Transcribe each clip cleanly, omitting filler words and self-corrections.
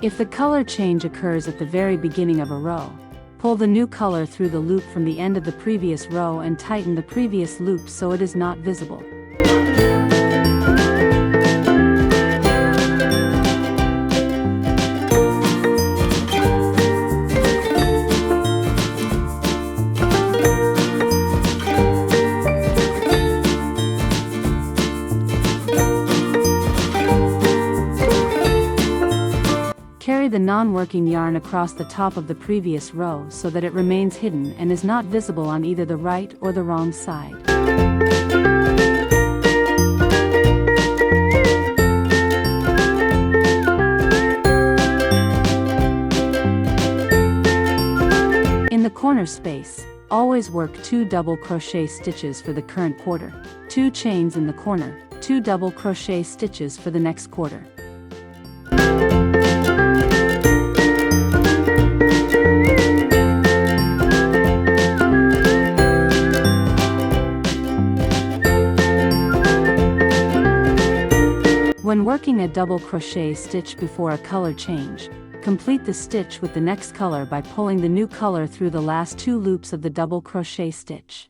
If the color change occurs at the very beginning of a row, pull the new color through the loop from the end of the previous row and tighten the previous loop so it is not visible. Carry the non-working yarn across the top of the previous row so that it remains hidden and is not visible on either the right or the wrong side. In the corner space, always work 2 double crochet stitches for the current quarter, 2 chains in the corner, 2 double crochet stitches for the next quarter. When working a double crochet stitch before a color change, complete the stitch with the next color by pulling the new color through the last 2 loops of the double crochet stitch.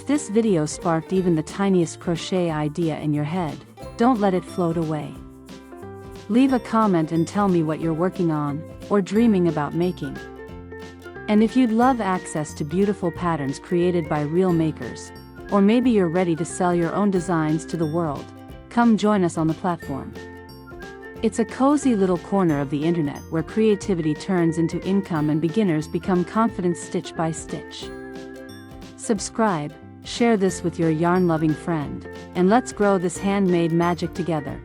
If this video sparked even the tiniest crochet idea in your head, don't let it float away. Leave a comment and tell me what you're working on, or dreaming about making. And if you'd love access to beautiful patterns created by real makers, or maybe you're ready to sell your own designs to the world, come join us on the platform. It's a cozy little corner of the internet where creativity turns into income and beginners become confident stitch by stitch. Subscribe, share this with your yarn-loving friend, and let's grow this handmade magic together.